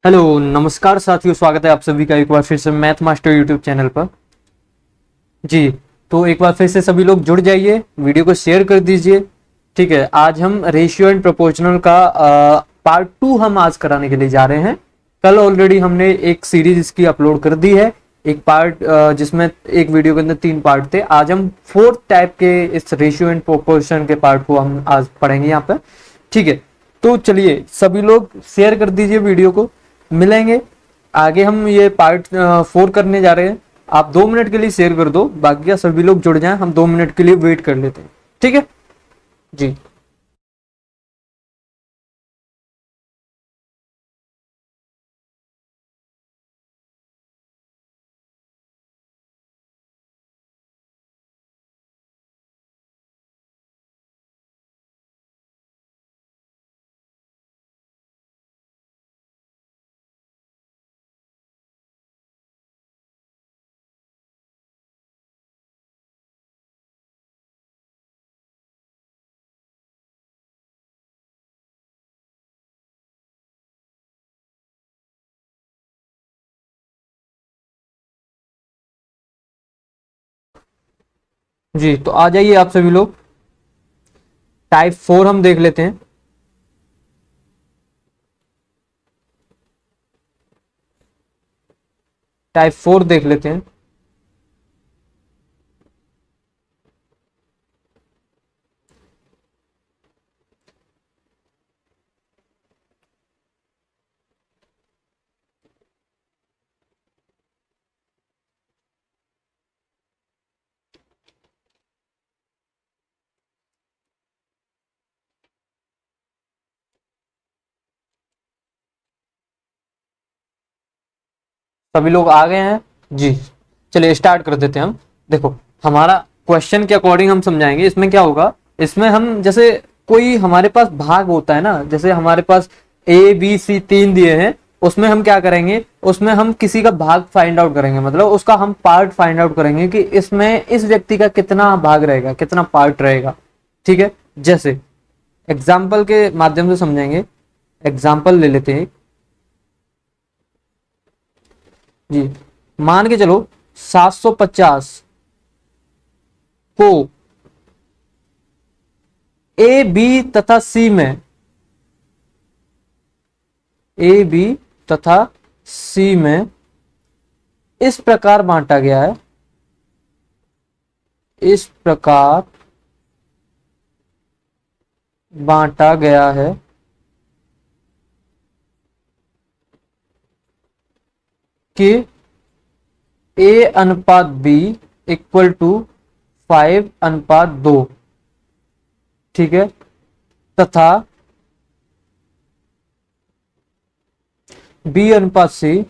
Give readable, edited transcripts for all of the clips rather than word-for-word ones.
Hello नमस्कार साथियों, स्वागत है आप सभी का एक बार फिर से मैथ मास्टर यूट्यूब चैनल पर। जी, तो एक बार फिर से सभी लोग जुड़ जाइए, वीडियो को शेयर कर दीजिए। ठीक है, आज हम रेशियो एंड प्रोपोर्शनल का पार्ट 2 हम आज कराने के लिए जा रहे हैं। कल ऑलरेडी हमने एक सीरीज इसकी अपलोड कर दी है, एक पार्ट जिसमें एक वीडियो के अंदर 3 पार्ट थे। आज हम फोर्थ टाइप के इस रेशियो एंड प्रोपोर्शन के पार्ट को हम आज पढ़ेंगे यहाँ पर। ठीक है, तो चलिए सभी लोग शेयर कर दीजिए वीडियो को। मिलेंगे आगे, हम ये पार्ट 4 करने जा रहे हैं। आप 2 मिनट के लिए शेयर कर दो, बाकी का सभी लोग जुड़ जाएं, हम 2 मिनट के लिए वेट कर लेते हैं। ठीक है जी। जी, तो आ जाइए आप सभी लोग। टाइप 4 हम देख लेते हैं। टाइप 4 देख लेते हैं। सभी लोग आ गए हैं जी। चलिए स्टार्ट कर देते हैं हम। देखो, हमारा क्वेश्चन के अकॉर्डिंग हम समझाएंगे। इसमें क्या होगा, इसमें हम जैसे कोई हमारे पास भाग होता है ना, जैसे हमारे पास ए बी सी 3 दिए हैं, उसमें हम क्या करेंगे, उसमें हम किसी का भाग फाइंड आउट करेंगे, मतलब उसका हम पार्ट फाइंड आउट करेंगे कि इसमें इस व्यक्ति का कितना भाग रहेगा, कितना पार्ट रहेगा। ठीक है, जैसे एग्जाम्पल के माध्यम से समझेंगे। एग्जाम्पल ले लेते हैं जी। मान के चलो 750 को ए बी तथा सी में, ए बी तथा सी में इस प्रकार बांटा गया है, इस प्रकार बांटा गया है कि ए अनुपात बी इक्वल टू 5:2। ठीक है, तथा बी अनुपात सी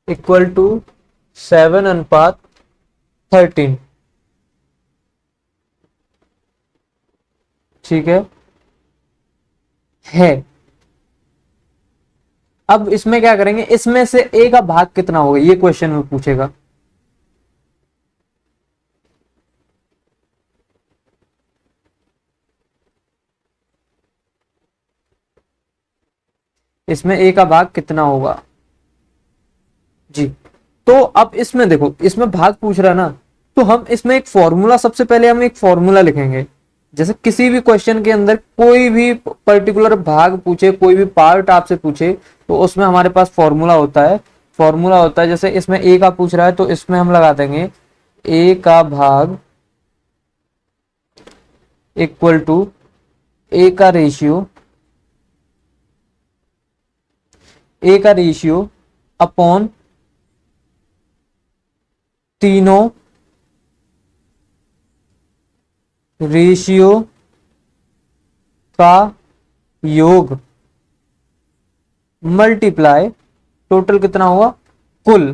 इक्वल टू 7:13। ठीक है। अब इसमें क्या करेंगे, इसमें से ए का भाग कितना होगा, ये क्वेश्चन में पूछेगा। इसमें ए का भाग कितना होगा जी। तो अब इसमें देखो, इसमें भाग पूछ रहा है ना, तो हम इसमें एक फॉर्मूला, सबसे पहले हम एक फॉर्मूला लिखेंगे। जैसे किसी भी क्वेश्चन के अंदर कोई भी पर्टिकुलर भाग पूछे, कोई भी पार्ट आपसे पूछे, तो उसमें हमारे पास फॉर्मूला होता है। फॉर्मूला होता है, जैसे इसमें ए का पूछ रहा है तो इसमें हम लगा देंगे ए का भाग इक्वल टू ए का रेशियो, ए का रेशियो अपॉन तीनों रेशियो का योग मल्टीप्लाई टोटल कितना हुआ, कुल।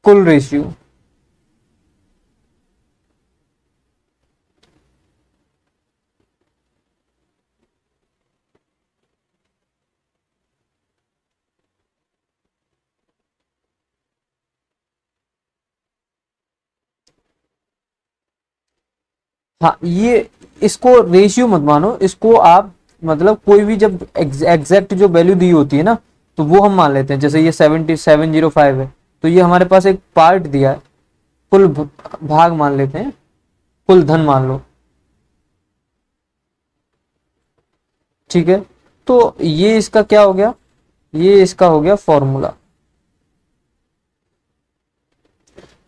कुल रेशियो। हाँ, ये इसको रेशियो मत मानो, इसको आप मतलब कोई भी जब एग्जैक्ट जो वैल्यू दी होती है ना, तो वो हम मान लेते हैं। जैसे ये 7705 है, तो ये हमारे पास एक पार्ट दिया है, कुल भाग मान लेते हैं, कुल धन मान लो। ठीक है, तो ये इसका क्या हो गया, ये इसका हो गया फॉर्मूला।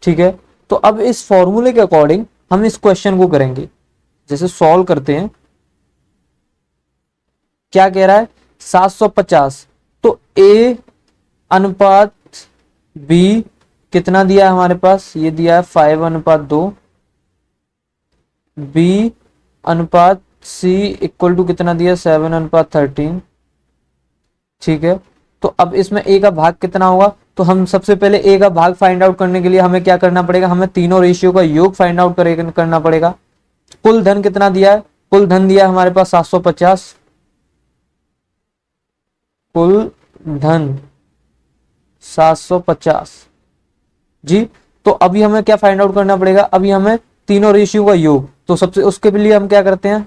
ठीक है, तो अब इस फॉर्मूले के अकॉर्डिंग हम इस क्वेश्चन को करेंगे। जैसे सॉल्व करते हैं, क्या कह रहा है, 750। तो ए अनुपात बी कितना दिया है हमारे पास, ये दिया है 5:2। बी अनुपात सी इक्वल टू कितना दिया, 7:13। ठीक है, तो अब इसमें ए का भाग कितना होगा, तो हम सबसे पहले ए का भाग फाइंड आउट करने के लिए हमें क्या करना पड़ेगा, हमें तीनों रेशियो का योग फाइंड आउट करना पड़ेगा। कुल धन कितना दिया है, कुल धन दिया है हमारे पास 750। कुल धन 750 जी। तो अभी हमें क्या फाइंड आउट करना पड़ेगा, अभी हमें तीनों रेशियो का योग, तो सबसे उसके लिए हम क्या करते हैं,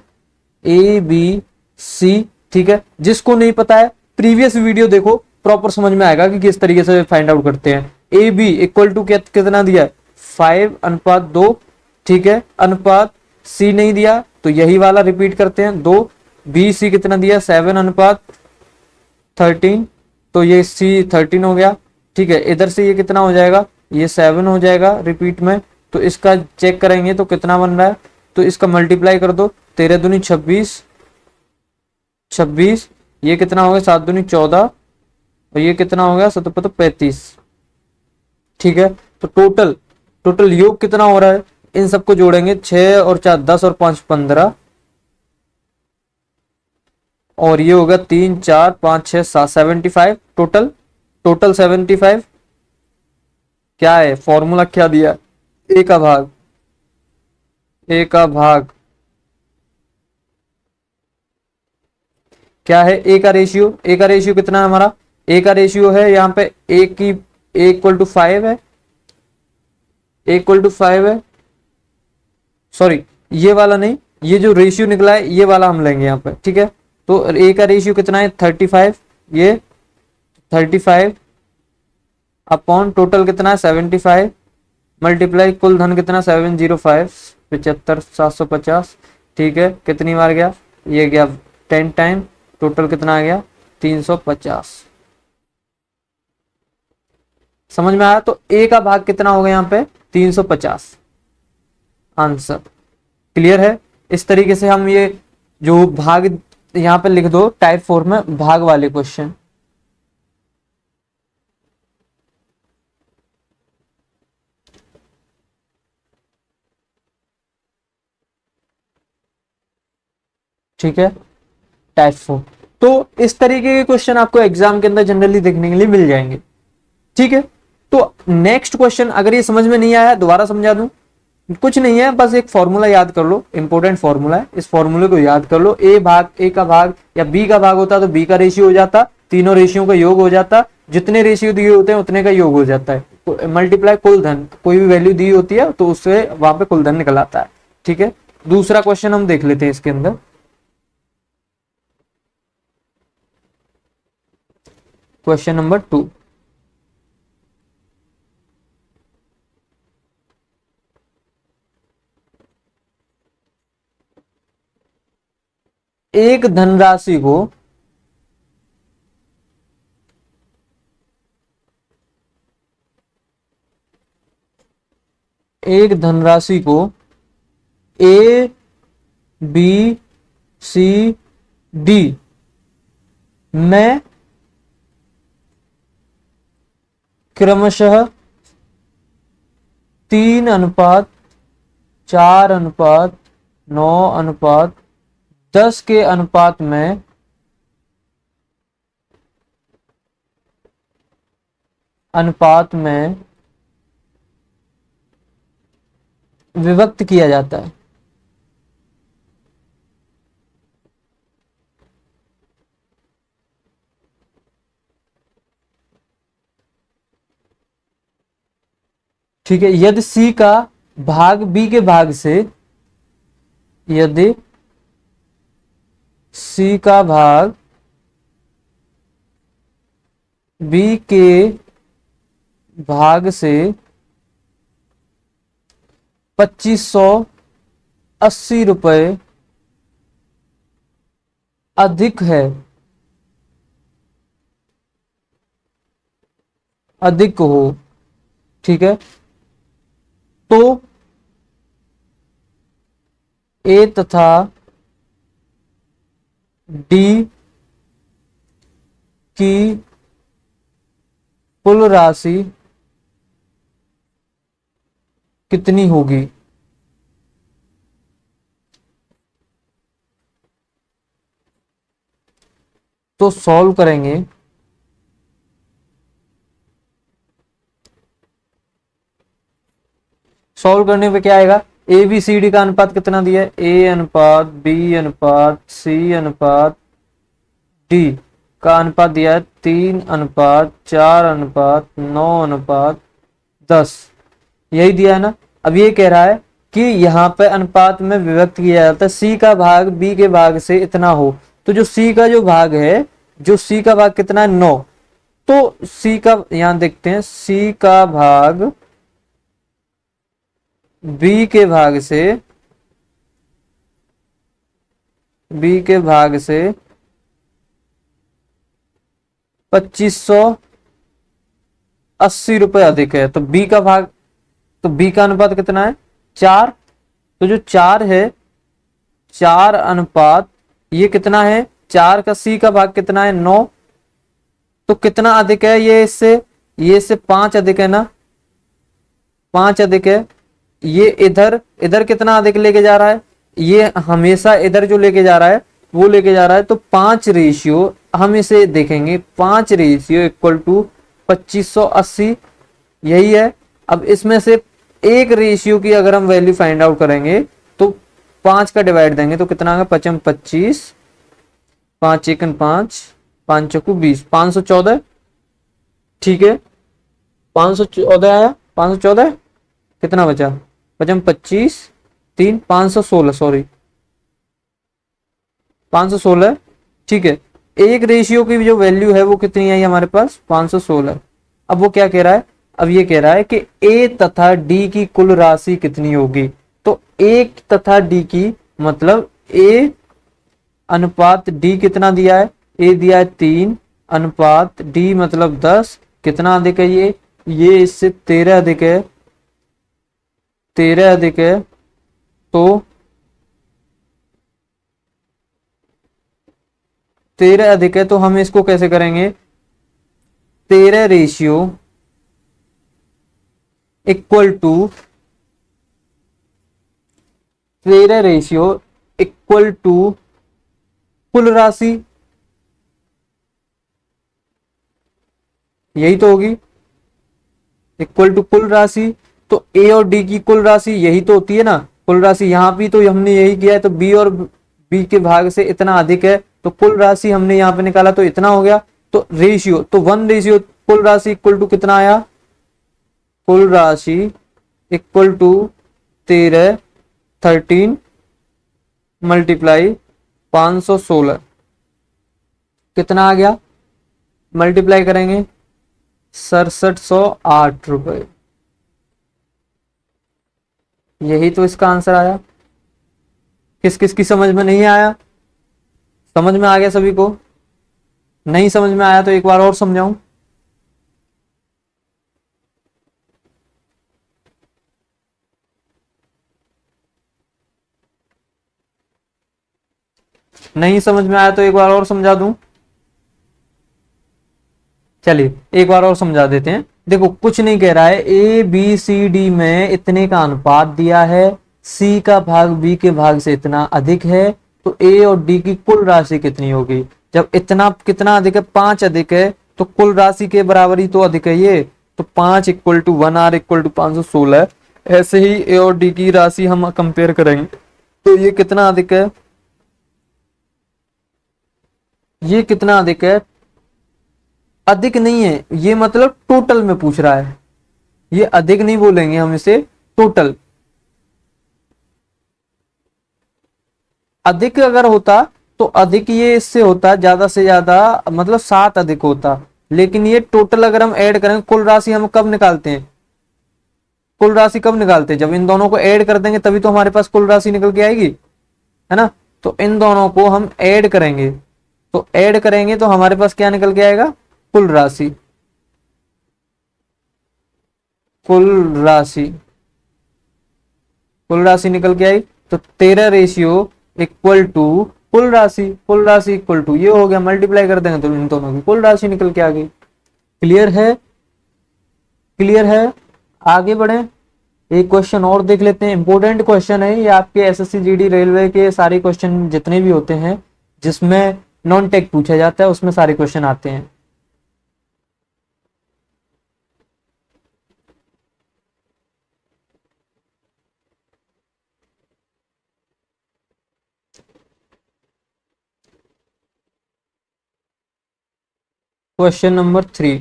ए बी सी। ठीक है, जिसको नहीं पता है प्रीवियस वीडियो देखो, प्रॉपर समझ में आएगा कि किस तरीके से फाइंड आउट करते हैं। ए बी इक्वल टू कितना दिया है, 5:2। ठीक है, अनुपात सी नहीं दिया, तो यही वाला रिपीट करते हैं 2। बी सी कितना दिया, 7:13, तो ये सी 13 हो गया। ठीक है, इधर से ये कितना हो जाएगा, ये 7 हो जाएगा रिपीट में। तो इसका चेक करेंगे तो कितना बन रहा है, तो इसका मल्टीप्लाई कर दो, 13 दूनी 26, 26, ये कितना हो गया 7 दूनी 14, और ये कितना हो गया 7 35। ठीक है, तो टोटल टोटल योग कितना हो रहा है, इन सबको जोड़ेंगे, 6 और 4 10 और 5 15, और ये होगा 3 4 5 6 7 75 टोटल। टोटल 75 क्या है, फॉर्मूला क्या दिया, ए का भाग, ए का भाग क्या है, ए का रेशियो, ए का रेशियो कितना है हमारा, ए का रेशियो है यहाँ पे ए की, ए इक्वल टू 5 है, ए इक्वल टू 5 है, सॉरी ये वाला नहीं, ये जो रेशियो निकला है ये वाला हम लेंगे यहाँ पे। ठीक है, तो ए का रेशियो कितना है 35, ये 35 अपॉन टोटल कितना है 75, मल्टीप्लाई कुल धन कितना 705, 75 750। ठीक है, कितनी बार गया, ये गया 10 टाइम, टोटल कितना आ गया 350। समझ में आया, तो ए का भाग कितना होगा यहाँ पे 350, आंसर क्लियर है। इस तरीके से हम ये जो भाग यहाँ पे लिख दो टाइप 4 में भाग वाले क्वेश्चन। ठीक है, टाइप 4। तो इस तरीके के क्वेश्चन आपको एग्जाम के अंदर जनरली देखने के लिए मिल जाएंगे। ठीक है, तो नेक्स्ट क्वेश्चन अगर ये समझ में नहीं आया दोबारा समझा दूं, कुछ नहीं है, बस एक फॉर्मूला याद कर लो, इंपॉर्टेंट फॉर्मूला है, इस फॉर्मूले को याद कर लो। ए भाग ए का भाग या बी का भाग होता तो बी का रेशियो हो जाता, तीनों रेशियो का योग हो जाता, जितने रेशियो दिए होते हैं उतने का योग हो जाता है। तो मल्टीप्लाई कुल धन, कोई भी वैल्यू दी होती है तो उससे वहां पे कुल धन निकल आता है। ठीक है, दूसरा क्वेश्चन हम देख लेते हैं इसके अंदर। क्वेश्चन नंबर 2, एक धनराशि को एक धनराशि को ए बी सी डी में क्रमशः 3:4:9:10 के अनुपात में विभक्त किया जाता है। ठीक है, यदि सी का भाग बी के भाग से यदि C का भाग B के भाग से 2580 रुपये अधिक है, अधिक हो, ठीक है, तो A तथा D की कुल राशि कितनी होगी। तो सॉल्व करेंगे। सॉल्व करने पे क्या आएगा, ए बी सी डी का अनुपात कितना दिया है, ए अनुपात बी अनुपात सी अनुपात डी का अनुपात दिया है 3:4:9:10, यही दिया है ना। अब ये कह रहा है कि यहाँ पे अनुपात में विभक्त किया जाता है, सी का भाग बी के भाग से इतना हो, तो जो सी का जो भाग है, जो सी का भाग कितना है 9, तो सी का यहां देखते हैं, सी का भाग बी के भाग से, बी के भाग से 2580 रुपए अधिक है, तो बी का भाग, तो बी का अनुपात कितना है 4, तो जो 4 है, 4 अनुपात ये कितना है 4 का सी का भाग कितना है 9, तो कितना अधिक है ये इससे 5 अधिक है ना, 5 अधिक है। ये इधर इधर कितना अधिक लेके जा रहा है, ये हमेशा इधर जो लेके जा रहा है वो लेके जा रहा है, तो 5 रेशियो हम इसे देखेंगे, 5 रेशियो इक्वल टू 2580, यही है। अब इसमें से एक रेशियो की अगर हम वैल्यू फाइंड आउट करेंगे तो 5 का डिवाइड देंगे तो कितना आएगा 5 25, 5 एकन 5, 5 चौकू 20, 514, ठीक है, 514 आया, 514 कितना बचा 5 25, 3 516, सॉरी 516, ठीक है। एक रेशियो की जो वैल्यू है वो कितनी आई हमारे पास 516। अब वो क्या कह रहा है, अब ये कह रहा है कि ए तथा डी की कुल राशि कितनी होगी, तो ए तथा डी की मतलब ए अनुपात डी कितना दिया है, ए दिया है 3 अनुपात डी मतलब 10, कितना अधिक है ये इससे 13 अधिक है, 13 अधिक है, तो 13 अधिक है, तो हम इसको कैसे करेंगे, 13 ratio equal to 13 ratio equal to कुल राशि, यही तो होगी, इक्वल टू कुल राशि। तो ए और डी की कुल राशि यही तो होती है ना, कुल राशि यहाँ भी तो हमने यही किया है, तो बी और बी के भाग से इतना अधिक है, तो कुल राशि हमने यहाँ पे निकाला तो इतना हो गया, तो रेशियो तो 1 रेशियो कुल राशि इक्वल टू कितना आया, कुल राशि इक्वल टू 13 मल्टीप्लाई 516, कितना आ गया, मल्टीप्लाई करेंगे 6708 रुपए, यही तो इसका आंसर आया। किस किस की समझ में नहीं आया, समझ में आ गया सभी को, नहीं समझ में आया तो एक बार और समझाऊं। नहीं समझ में आया तो एक बार और समझा दूं, चलिए एक बार और समझा देते हैं। देखो कुछ नहीं कह रहा है, ए बी सी डी में इतने का अनुपात दिया है, सी का भाग बी के भाग से इतना अधिक है, तो ए और डी की कुल राशि कितनी होगी। जब इतना कितना अधिक है 5 अधिक है, तो कुल राशि के बराबर ही तो अधिक है ये, तो 5 equal to 1 R equal to 516। ऐसे ही ए और डी की राशि हम कंपेयर करेंगे तो ये कितना अधिक है, ये कितना अधिक है, अधिक नहीं है ये, मतलब टोटल में पूछ रहा है, ये अधिक नहीं बोलेंगे हम इसे, टोटल। अधिक अगर होता तो अधिक ये इससे होता ज्यादा से ज्यादा, मतलब 7 अधिक होता। लेकिन ये टोटल अगर हम ऐड करें, कुल राशि हम कब निकालते हैं, कुल राशि कब निकालते हैं, जब इन दोनों को ऐड कर देंगे तभी तो हमारे पास कुल राशि निकल के आएगी, है ना। तो इन दोनों को हम ऐड करेंगे, तो ऐड करेंगे तो हमारे पास क्या निकल के आएगा, कुल राशि, कुल राशि, कुल राशि निकल के आई। तो 13 रेशियो इक्वल टू कुल राशि, कुल राशि इक्वल टू ये हो गया, मल्टीप्लाई कर देंगे तो इन दोनों की कुल राशि निकल के आ गई। क्लियर है, क्लियर है। आगे बढ़े, एक क्वेश्चन और देख लेते हैं, इंपॉर्टेंट क्वेश्चन है ये, आपके एसएससी जीडी रेलवे के सारे क्वेश्चन जितने भी होते हैं जिसमें नॉन टेक पूछा जाता है उसमें सारे क्वेश्चन आते हैं। क्वेश्चन नंबर 3,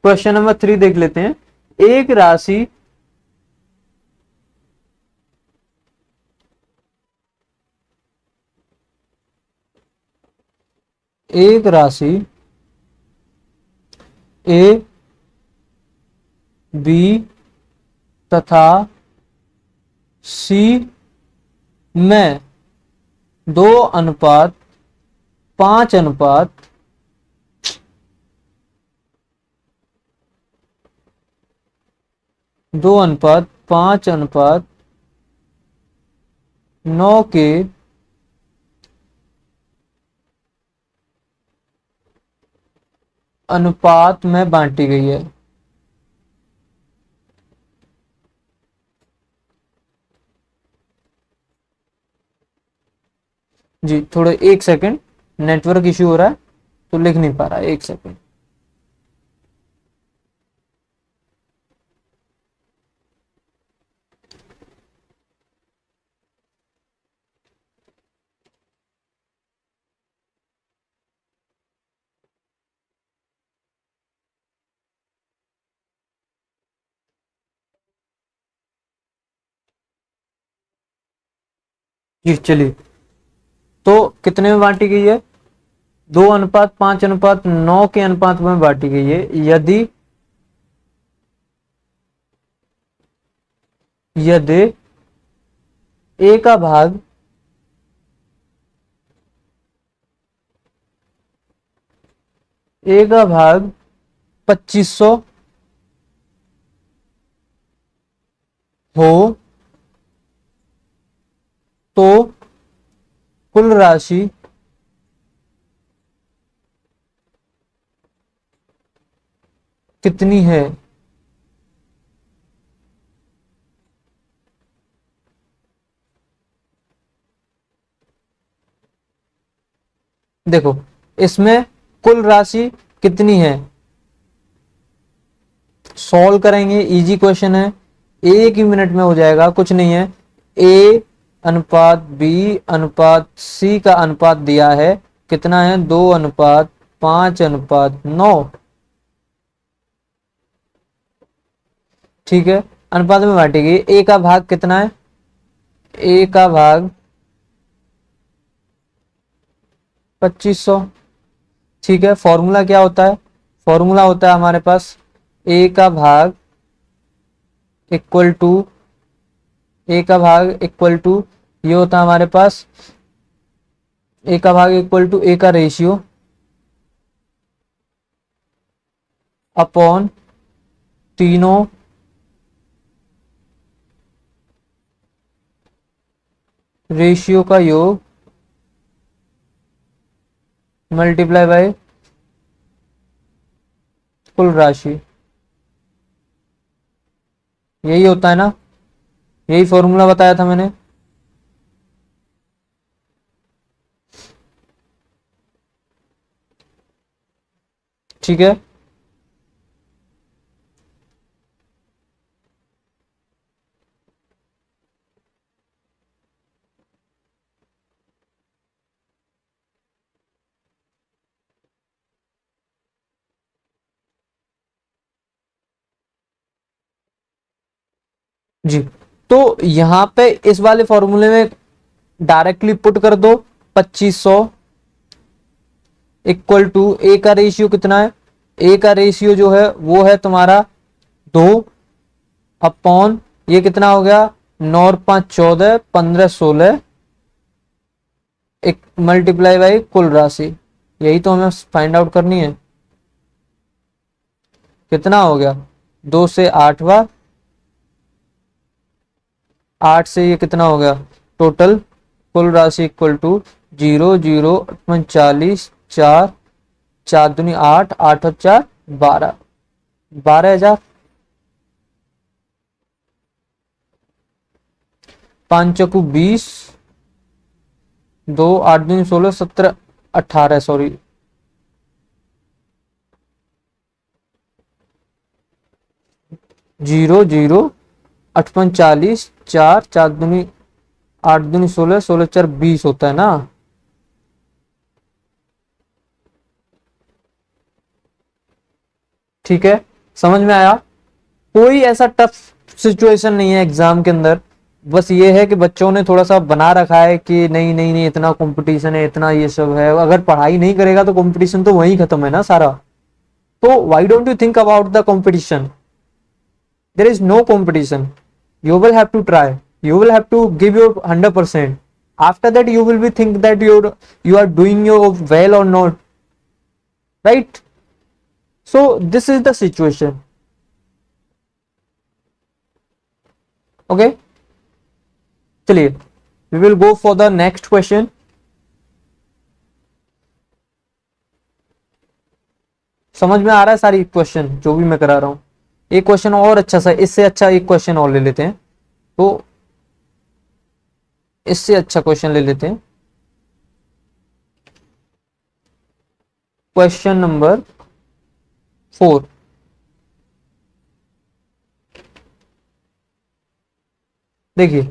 क्वेश्चन नंबर 3 देख लेते हैं। एक राशि एक राशि ए बी तथा सी में 2:5 2:5:9 के अनुपात में बांटी गई है। जी थोड़ा एक सेकंड, नेटवर्क इश्यू हो रहा है तो लिख नहीं पा रहा, एक सेकंड। जी चलिए, तो कितने में बांटी गई है, 2:5:9 के अनुपात में बांटी गई है। यदि यदि ए का भाग ए का भाग 2500 हो तो कुल राशि कितनी है। देखो इसमें कुल राशि कितनी है, सॉल्व करेंगे, इजी क्वेश्चन है, एक ही मिनट में हो जाएगा, कुछ नहीं है। ए अनुपात बी अनुपात सी का अनुपात दिया है, कितना है, 2:5:9। ठीक है, अनुपात में बांटेगी, ए का भाग कितना है, ए का भाग 2500। ठीक है, फॉर्मूला क्या होता है, फॉर्मूला होता है हमारे पास ए का भाग इक्वल टू ए का भाग इक्वल टू ये होता है हमारे पास ए का भाग इक्वल टू ए का रेशियो अपॉन तीनों रेशियो का योग मल्टीप्लाई बाय कुल राशि। यही होता है ना, यही फॉर्मूला बताया था मैंने। ठीक है, जी। तो यहां पे इस वाले फॉर्मूले में डायरेक्टली पुट कर दो 2500 इक्वल टू ए का रेशियो कितना है, ए का रेशियो जो है वो है तुम्हारा 2 अपॉन ये कितना हो गया 9 और 5 14 15 16 एक मल्टीप्लाई बाई कुल राशि, यही तो हमें फाइंड आउट करनी है। कितना हो गया 2 से 8वां, 8 से ये कितना हो गया टोटल कुल राशि इक्वल टू 0 0 39 4 4 दूनी 8 8 और 4 12 12,000, 5 चौकू 20 2 8 दूनी 16 17 18 सॉरी 0 0 8 45 4 4 दूनी 8 दूनी 16 16 4 20 होता है ना। ठीक है, समझ में आया। कोई ऐसा टफ सिचुएशन नहीं है एग्जाम के अंदर, बस ये है कि बच्चों ने थोड़ा सा बना रखा है कि नहीं नहीं नहीं इतना कंपटीशन है, इतना ये सब है, अगर पढ़ाई नहीं करेगा तो कंपटीशन तो वहीं खत्म है ना सारा। तो why don't you think about the competition, there is no competition, you will have to try, you will have to give your 100%, after that you will be think that you are doing your well or not, right? So this is the situation, okay, चलिए we will go for the next question। समझ में आ रहा है सारी question जो भी मैं करा रहा हूं। एक क्वेश्चन और अच्छा सा, इससे अच्छा एक क्वेश्चन और ले लेते हैं, तो इससे अच्छा क्वेश्चन ले लेते हैं। क्वेश्चन नंबर 4, देखिए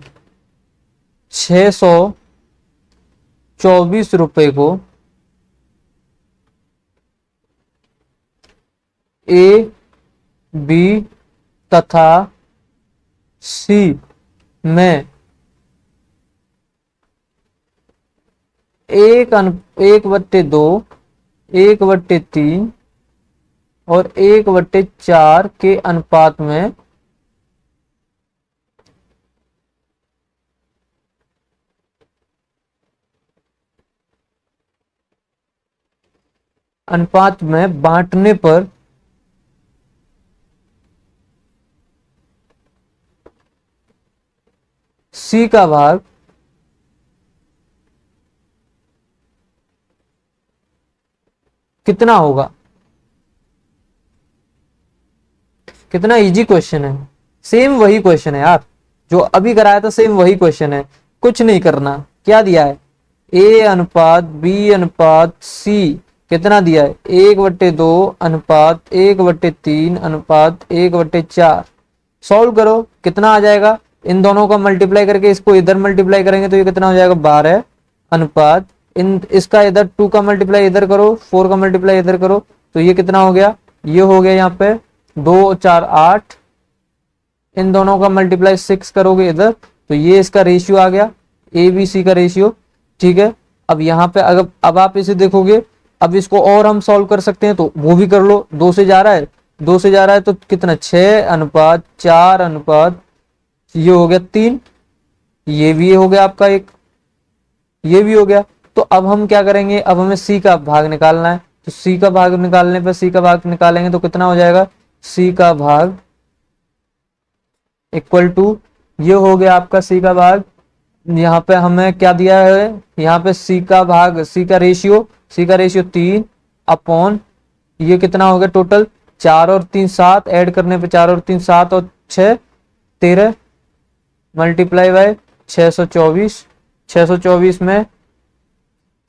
624 रुपए को ए बी तथा सी में 1/2 1/3 और 1/4 के अनुपात में बांटने पर सी का भाग कितना होगा। कितना इजी क्वेश्चन है, सेम वही क्वेश्चन है यार जो अभी कराया था, सेम वही क्वेश्चन है, कुछ नहीं करना। क्या दिया है ए अनुपात बी अनुपात सी कितना दिया है 1/2 अनुपात 1/3 अनुपात 1/4, सॉल्व करो कितना आ जाएगा। इन दोनों का मल्टीप्लाई करके इसको इधर मल्टीप्लाई करेंगे तो ये कितना हो जाएगा 12 अनुपात इन इसका इधर 2 का मल्टीप्लाई इधर करो 4 का मल्टीप्लाई इधर करो तो ये कितना हो गया, ये हो गया यहाँ पे 2 4 8, इन दोनों का मल्टीप्लाई 6 करोगे इधर तो ये इसका रेशियो आ गया ए बी सी का रेशियो। ठीक है, अब यहाँ पे अगर अब आप इसे देखोगे, अब इसको और हम सॉल्व कर सकते हैं तो वो भी कर लो। 2 से जा रहा है, 2 से जा रहा है तो कितना 6 अनुपात 4 अनुपात ये हो गया 3, ये भी हो गया आपका एक, ये भी हो गया। तो अब हम क्या करेंगे, अब हमें सी का भाग निकालना है, तो सी का भाग निकालने पर सी का भाग निकालेंगे तो कितना हो जाएगा सी का भाग इक्वल टू ये हो गया आपका सी का भाग, यहाँ पे हमें क्या दिया है, यहाँ पे सी का भाग सी का रेशियो 3 अपॉन ये कितना हो गया टोटल 4 और 3 7, ऐड करने पे 4 और 3 7 और 6 13 मल्टीप्लाई बाय 624, 624 में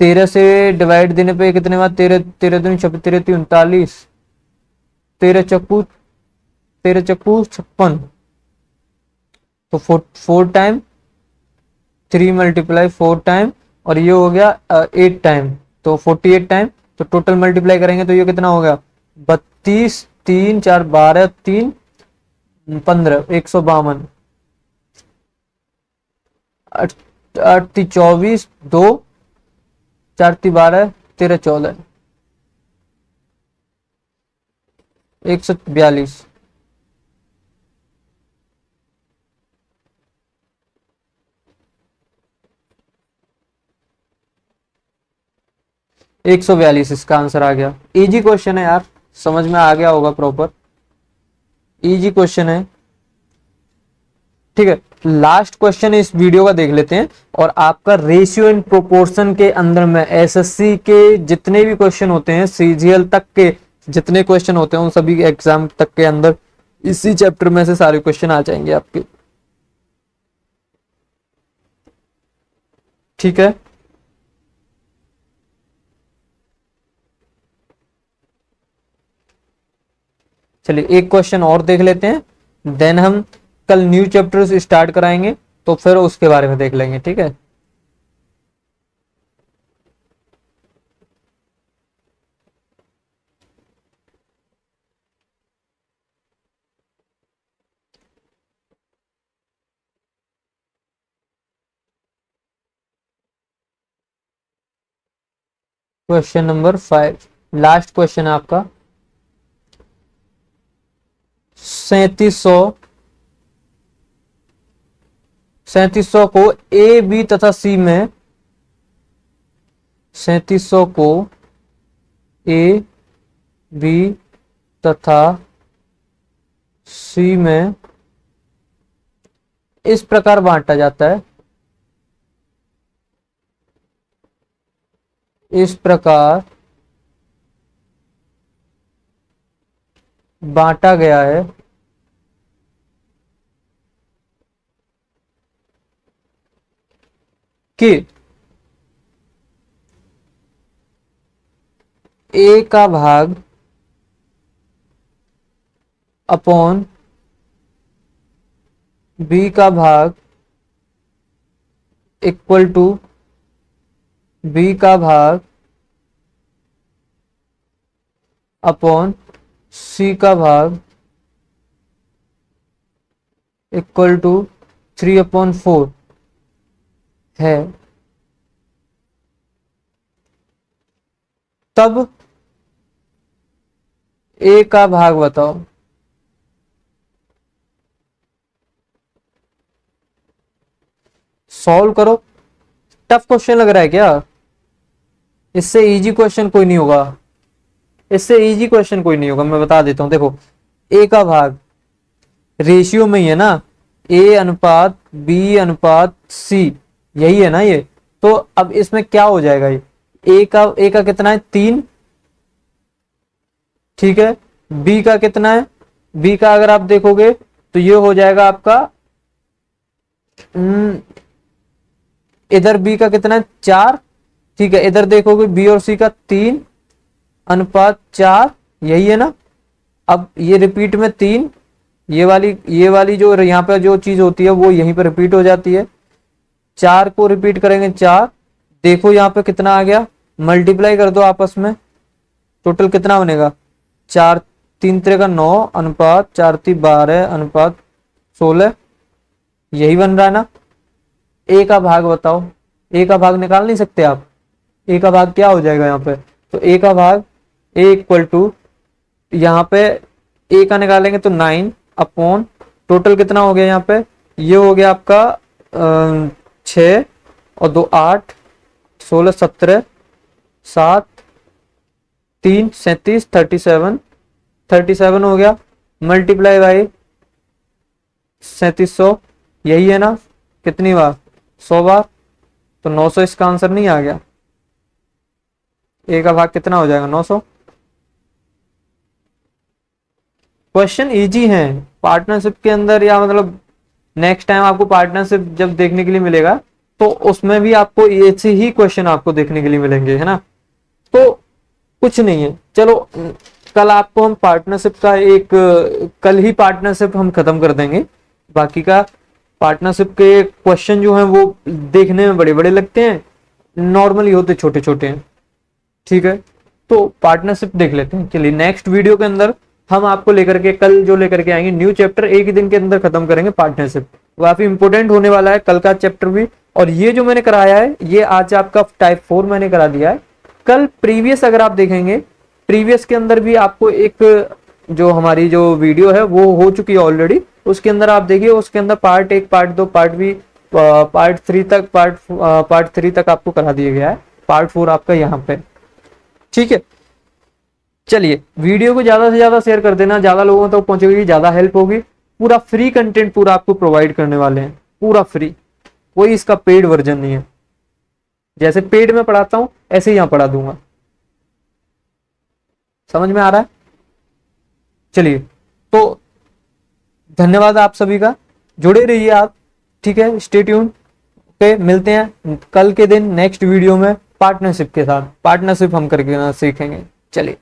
13 से डिवाइड देने पे कितने बार 13 13 दूनी 13 39, 13 चक्कू 56, तो 4 टाइम 3 मल्टीप्लाई 4 टाइम और ये हो गया 8 टाइम तो 48 टाइम, तो टोटल मल्टीप्लाई करेंगे तो ये कितना हो गया 32 3 4 12 3 15 152, 8 24 2 4 12 13 14 142। 142 इसका आंसर आ गया। इजी क्वेश्चन है यार, समझ में आ गया होगा प्रॉपर, इजी क्वेश्चन है। ठीक है, लास्ट क्वेश्चन इस वीडियो का देख लेते हैं। और आपका रेशियो एंड प्रोपोर्शन के अंदर में एसएससी के जितने भी क्वेश्चन होते हैं, सीजीएल तक के जितने क्वेश्चन होते हैं, उन सभी एग्जाम तक के अंदर इसी चैप्टर में से सारे क्वेश्चन आ जाएंगे आपके। ठीक है, चलिए एक क्वेश्चन और देख लेते हैं, देन हम कल न्यू चैप्टर्स स्टार्ट कराएंगे, तो फिर उसके बारे में देख लेंगे। ठीक है, क्वेश्चन नंबर 5, लास्ट क्वेश्चन है आपका। 3700 को ए बी तथा सी में, 3700 को ए बी तथा सी में इस प्रकार बांटा जाता है, इस प्रकार बांटा गया है कि ए का भाग अपॉन बी का भाग इक्वल टू बी का भाग अपॉन सी का भाग इक्वल टू 3/4 है। तब ए का भाग बताओ। सॉल्व करो। टफ क्वेश्चन लग रहा है क्या? इससे इजी क्वेश्चन कोई नहीं होगा, इससे इजी क्वेश्चन कोई नहीं होगा, मैं बता देता हूं। देखो, ए का भाग रेशियो में ही है ना, ए अनुपात बी अनुपात सी, यही है ना ये। तो अब इसमें क्या हो जाएगा, ये ए का कितना है 3, ठीक है। बी का कितना है, बी का अगर आप देखोगे तो ये हो जाएगा आपका इधर बी का कितना है 4, ठीक है। इधर देखोगे बी और सी का 3:4, यही है ना। अब ये रिपीट में 3, ये वाली जो यहाँ पे जो चीज होती है वो यहीं पर रिपीट हो जाती है। 4 को रिपीट करेंगे 4, देखो यहाँ पे कितना आ गया, मल्टीप्लाई कर दो आपस में, टोटल कितना बनेगा 4 3 3 का 9 अनुपात 4 3 12 अनुपात 16, यही बन रहा है ना। ए का भाग बताओ, ए का भाग निकाल नहीं सकते आप, ए का भाग क्या हो जाएगा यहाँ पे, तो ए का भाग ए इक्वल टू यहाँ पे ए का निकालेंगे तो 9 अपॉन टोटल कितना हो गया यहाँ पे, ये हो गया आपका 6 और 2 8 16 17 7 3 37 37 हो गया, मल्टीप्लाई बाई 3700, यही है ना। कितनी बार 100 बार, तो 900 इसका आंसर नहीं आ गया। ए का भाग कितना हो जाएगा 900। क्वेश्चन इजी है पार्टनरशिप के अंदर, या मतलब नेक्स्ट टाइम आपको पार्टनरशिप जब देखने के लिए मिलेगा तो उसमें भी आपको ऐसे ही क्वेश्चन आपको देखने के लिए मिलेंगे, है ना। तो कुछ नहीं है, चलो कल आपको हम पार्टनरशिप का कल ही पार्टनरशिप हम खत्म कर देंगे। बाकी का पार्टनरशिप के क्वेश्चन जो हैं वो देखने में बड़े बड़े लगते हैं, नॉर्मली होते छोटे छोटे हैं, ठीक है। तो पार्टनरशिप देख लेते हैं। चलिए नेक्स्ट वीडियो के अंदर हम आपको लेकर के कल जो लेकर के आएंगे न्यू चैप्टर, एक ही दिन के अंदर खत्म करेंगे पार्टनरशिप। काफी इंपॉर्टेंट होने वाला है कल का चैप्टर भी। और ये जो मैंने कराया है ये आज आपका टाइप 4 मैंने करा दिया है। कल प्रीवियस अगर आप देखेंगे, प्रीवियस के अंदर भी आपको एक जो हमारी जो वीडियो है वो हो चुकी है ऑलरेडी। उसके अंदर आप देखिए, उसके अंदर पार्ट 1, पार्ट 2, पार्ट भी पार्ट 3 तक पार्ट 3 तक आपको करा दिया गया है। पार्ट 4 आपका यहाँ पे, ठीक है। चलिए वीडियो को ज्यादा से ज्यादा शेयर कर देना, ज्यादा लोगों तक पहुंचेगी, ज्यादा हेल्प होगी। पूरा फ्री कंटेंट पूरा आपको प्रोवाइड करने वाले हैं, पूरा फ्री, कोई इसका पेड वर्जन नहीं है। जैसे पेड में पढ़ाता हूं ऐसे ही यहां पढ़ा दूंगा। समझ में आ रहा है? चलिए, तो धन्यवाद आप सभी का, जुड़े रहिए आप, ठीक है। Stay tune. ओके, मिलते हैं कल के दिन नेक्स्ट वीडियो में पार्टनरशिप के साथ। पार्टनरशिप हम करके सीखेंगे। चलिए।